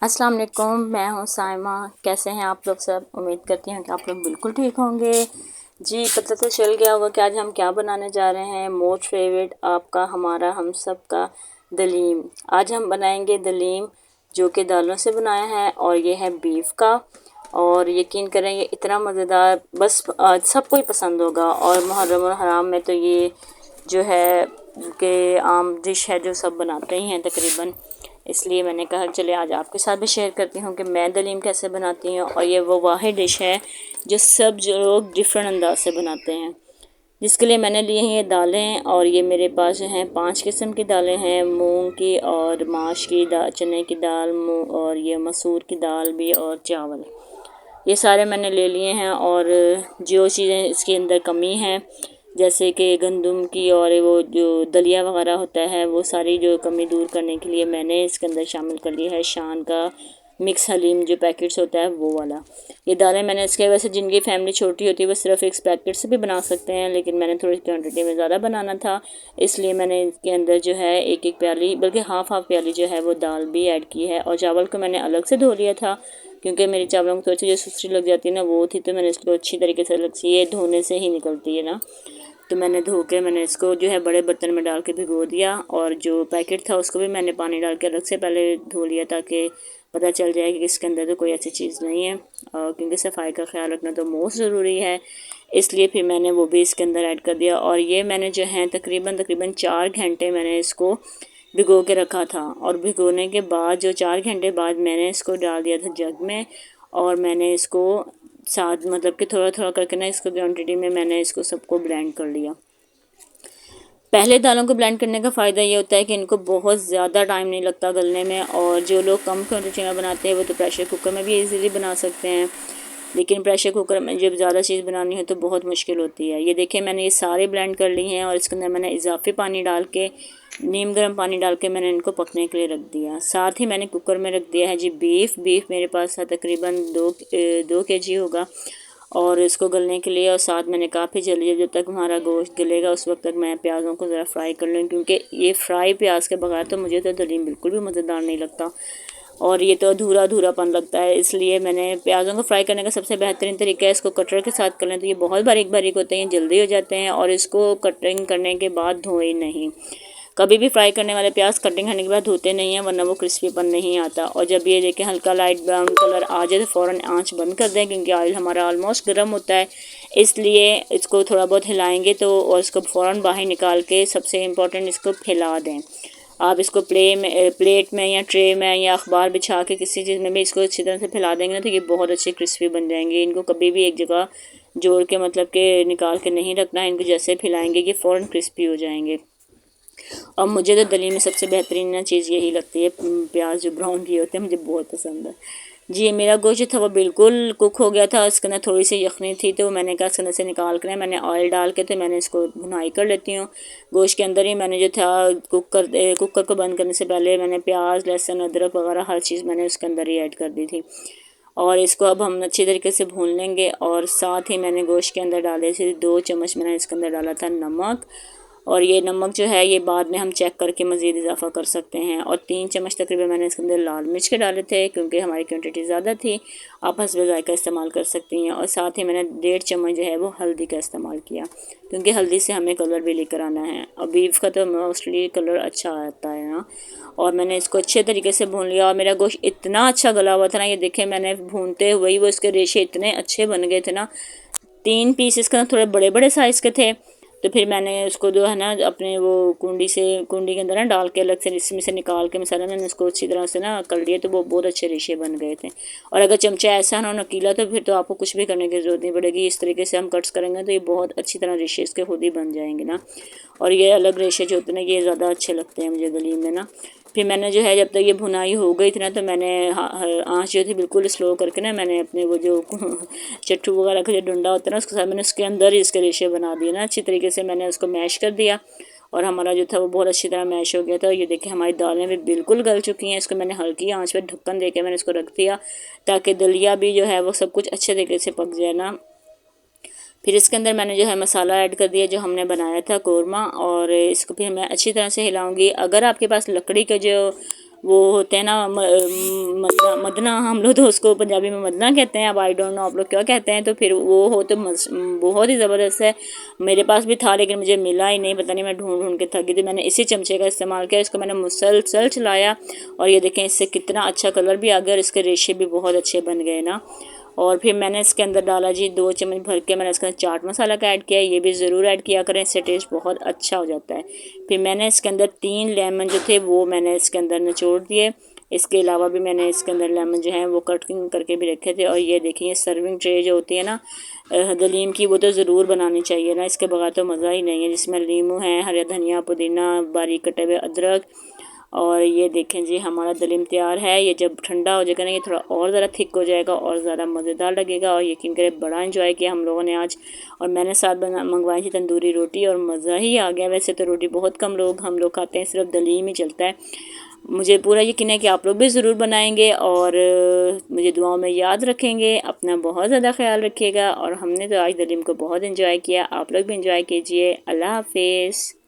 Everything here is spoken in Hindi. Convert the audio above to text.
अस्सलाम वालेकुम, मैं हूँ साइमा। कैसे हैं आप लोग सब? उम्मीद करती हूँ कि आप लोग बिल्कुल ठीक होंगे। जी, पता तो चल गया होगा कि आज हम क्या बनाने जा रहे हैं। मोस्ट फेवरेट आपका, हमारा, हम सब का दलीम। आज हम बनाएंगे दलीम, जो कि दालों से बनाया है और ये है बीफ का। और यकीन करें ये इतना मज़ेदार, बस आज सबको ही पसंद होगा। और मुहर्रम और हराम में तो ये जो है कि आम डिश है जो सब बनाते ही हैं तकरीबन। इसलिए मैंने कहा चले आज आपके साथ भी शेयर करती हूँ कि मैं दलीम कैसे बनाती हूँ। और ये वो वाहिद डिश है जो सब जो लोग डिफरेंट अंदाज से बनाते हैं। जिसके लिए मैंने लिए हैं ये दालें, और ये मेरे पास जो हैं 5 किस्म की दालें हैं। मूंग की और माश की दाल, चने की दाल, और ये मसूर की दाल भी, और चावल। ये सारे मैंने ले लिए हैं। और जो चीज़ें इसके अंदर कमी है, जैसे कि गंदम की और वो जो दलिया वगैरह होता है, वो सारी जो कमी दूर करने के लिए मैंने इसके अंदर शामिल कर लिया है शान का मिक्स हलीम जो पैकेट्स होता है वो वाला। ये दालें मैंने इसके, वैसे जिनकी फैमिली छोटी होती है वो सिर्फ एक पैकेट से भी बना सकते हैं, लेकिन मैंने थोड़ी क्वांटिटी में ज़्यादा बनाना था, इसलिए मैंने इसके अंदर जो है एक एक प्याली, बल्कि हाफ़ प्याली जो है वो दाल भी ऐड की है। और चावल को मैंने अलग से धो लिया था, क्योंकि मेरी चावलों को थोड़ी सी जो सुस्ती लग जाती है ना वो थी, तो मैंने इसको अच्छी तरीके से अलग से, ये धोने से ही निकलती है ना, तो मैंने धो के मैंने इसको जो है बड़े बर्तन में डाल के भिगो दिया। और जो पैकेट था उसको भी मैंने पानी डाल के अलग से पहले धो लिया, ताकि पता चल जाए कि इसके अंदर तो कोई ऐसी चीज़ नहीं है। और क्योंकि सफाई का ख्याल रखना तो मोस्ट ज़रूरी है, इसलिए फिर मैंने वो भी इसके अंदर ऐड कर दिया। और ये मैंने जो है तकरीबन 4 घंटे मैंने इसको भिगो के रखा था। और भिगोने के बाद जो 4 घंटे बाद मैंने इसको डाल दिया था जग में, और मैंने इसको साथ मतलब कि थोड़ा थोड़ा करके ना इसको क्वांटिटी में मैंने इसको सबको ब्लेंड कर लिया। पहले दालों को ब्लेंड करने का फ़ायदा ये होता है कि इनको बहुत ज़्यादा टाइम नहीं लगता गलने में। और जो लोग कम क्वांटिटी में बनाते हैं वो तो प्रेशर कुकर में भी इजीली बना सकते हैं, लेकिन प्रेशर कुकर में जब ज़्यादा चीज़ बनानी हो तो बहुत मुश्किल होती है। ये देखिए मैंने ये सारे ब्लेंड कर लिए हैं, और इसके अंदर मैंने इजाफी पानी डाल के, नीम गर्म पानी डाल के मैंने इनको पकने के लिए रख दिया। साथ ही मैंने कुकर में रख दिया है जी बीफ मेरे पास था तकरीबन 2 kg होगा, और इसको गलने के लिए। और साथ मैंने काफ़ी जल्दी, जब तक हमारा गोश्त गलेगा उस वक्त तक मैं प्याज़ों को ज़रा फ्राई कर लूँ, क्योंकि ये फ्राई प्याज के बगैर तो मुझे तो दलीम बिल्कुल भी मज़ेदार नहीं लगता, और ये तो अधूरापन लगता है। इसलिए मैंने प्याज़ों को फ्राई करने का सबसे बेहतरीन तरीका है इसको कटर के साथ कर लें, तो ये बहुत बारीक बारीक होते हैं, जल्दी हो जाते हैं। और इसको कटिंग करने के बाद धोए नहीं। कभी भी फ्राई करने वाले प्याज कटिंग करने के बाद धोते नहीं हैं, वरना वो क्रिस्पीपन नहीं आता। और जब ये देखें हल्का लाइट ब्राउन कलर आ जाए तो फ़ौरन आंच बंद कर दें, क्योंकि ऑयल हमारा ऑलमोस्ट गर्म होता है, इसलिए इसको थोड़ा बहुत हिलाएंगे तो, और इसको फ़ौरन बाहर निकाल के सबसे इम्पोर्टेंट इसको फैला दें। आप इसको प्लेट में या ट्रे में या अखबार बिछा के किसी चीज़ में भी इसको अच्छी तरह से फैला देंगे ना, तो ये बहुत अच्छे क्रिस्पी बन जाएंगे। इनको कभी भी एक जगह जोड़ के मतलब के निकाल के नहीं रखना है, इनको जैसे फैलाएंगे ये फ़ौरन क्रिस्पी हो जाएंगे। और मुझे तो दलीम में सबसे बेहतरीन ना चीज़ यही लगती है, प्याज जो ब्राउन किए होते हैं मुझे बहुत पसंद है। जी, मेरा गोश्त जो था वो बिल्कुल कुक हो गया था, उसके अंदर थोड़ी सी यखनी थी, तो मैंने कहा इसके अंदर से निकाल कर मैंने ऑयल डाल के तो मैंने इसको भुनाई कर लेती हूँ। गोश्त के अंदर ही मैंने जो था कुकर को बंद करने से पहले मैंने प्याज, लहसुन, अदरक वगैरह हर चीज़ मैंने उसके अंदर ही ऐड कर दी थी। और इसको अब हम अच्छी तरीके से भून लेंगे। और साथ ही मैंने गोश्त के अंदर डाले थे 2 चम्मच मैंने इसके अंदर डाला था नमक, और ये नमक जो है ये बाद में हम चेक करके मज़ीद इजाफ़ा कर सकते हैं। और 3 चम्मच तकरीबन मैंने इसके अंदर लाल मिर्च के डाले थे, क्योंकि हमारी क्वांटिटी ज़्यादा थी। आप हस्ब ज़ायक़ा इस्तेमाल कर सकती हैं। और साथ ही मैंने 1.5 चम्मच जो है वो हल्दी का इस्तेमाल किया, क्योंकि हल्दी से हमें कलर भी लेकर आना है, और बीफ का तो मोस्टली कलर अच्छा आता है ना। और मैंने इसको अच्छे तरीके से भून लिया, और मेरा गोश्त इतना अच्छा गला हुआ था ना, ये देखें मैंने भूनते हुए ही वो इसके रेशे इतने अच्छे बन गए थे ना। 3 पीस इसके ना थोड़े बड़े बड़े साइज़ के थे, तो फिर मैंने उसको जो है ना अपने वो कुंडी के अंदर ना डाल के अलग से इसमें से निकाल के मसाला मैंने उसको अच्छी तरह से ना कर लिया, तो वो बहुत अच्छे रेशे बन गए थे। और अगर चमचा ऐसा ना नकीला, तो फिर तो आपको कुछ भी करने की ज़रूरत नहीं पड़ेगी। इस तरीके से हम कट्स करेंगे तो ये बहुत अच्छी तरह रेशे इसके खुद ही बन जाएंगे ना। और ये अलग रेशे जो होते हैं ना ये ज़्यादा अच्छे लगते हैं मुझे दलीम में ना। फिर मैंने जो है जब तक ये भुनाई हो गई थी ना, तो मैंने आँच जो थी बिल्कुल स्लो करके ना, मैंने अपने वो जो चट्टू वगैरह का जो डंडा होता है ना उसके साथ मैंने उसके अंदर ही इसके रेशे बना दिए ना। अच्छी तरीके से मैंने उसको मैश कर दिया, और हमारा जो था वो बहुत अच्छी तरह मैश हो गया था। ये देखिए हमारी दालें भी बिल्कुल गल चुकी हैं। इसको मैंने हल्की आंच पर ढक्कन दे के मैंने इसको रख दिया, ताकि दलिया भी जो है वो सब कुछ अच्छे तरीके से पक जाए ना। फिर इसके अंदर मैंने जो है मसाला ऐड कर दिया जो हमने बनाया था कौरमा, और इसको फिर मैं अच्छी तरह से हिलाऊंगी। अगर आपके पास लकड़ी का जो वो होते हैं ना मदना मदना, हम लोग तो उसको पंजाबी में मदना कहते हैं, अब आई डोंट नो आप लोग क्या कहते हैं। तो फिर वो हो तो बहुत ही ज़बरदस्त है। मेरे पास भी था लेकिन मुझे मिला ही नहीं, पता नहीं मैं ढूंढ ढूंढ के थक गई थी। मैंने इसी चमचे का इस्तेमाल किया, इसको मैंने मुसलसल चलाया और ये देखें इससे कितना अच्छा कलर भी आ गया और इसके रेशे भी बहुत अच्छे बन गए ना। और फिर मैंने इसके अंदर डाला जी 2 चम्मच भर के मैंने इसके अंदर चाट मसाला का ऐड किया, ये भी ज़रूर ऐड किया करें, इससे टेस्ट बहुत अच्छा हो जाता है। फिर मैंने इसके अंदर 3 लेमन जो थे वो मैंने इसके अंदर निचोड़ दिए। इसके अलावा भी मैंने इसके अंदर लेमन जो है वो कटिंग करके भी रखे थे। और ये देखिए सर्विंग ट्रे जो होती है ना दलीम की, वो तो ज़रूर बनानी चाहिए ना, इसके बगैर तो मज़ा ही नहीं है। जिसमें लीमू है, हरा धनिया, पुदीना, बारीक कटे हुए अदरक। और ये देखें जी हमारा दलीम तैयार है। ये जब ठंडा हो जाएगा ना ये थोड़ा और ज़्यादा थिक हो जाएगा और ज़्यादा मज़ेदार लगेगा। और यकीन करें बड़ा इंजॉय किया हम लोगों ने आज। और मैंने साथ मंगवाई थी तंदूरी रोटी और मज़ा ही आ गया। वैसे तो रोटी बहुत कम हम लोग खाते हैं, सिर्फ दलीम ही चलता है। मुझे पूरा यकीन है कि आप लोग भी ज़रूर बनाएंगे और मुझे दुआओं में याद रखेंगे। अपना बहुत ज़्यादा ख्याल रखिएगा। और हमने तो आज दलीम को बहुत इंजॉय किया, आप लोग भी इंजॉय कीजिए। अल्लाह हाफिज़।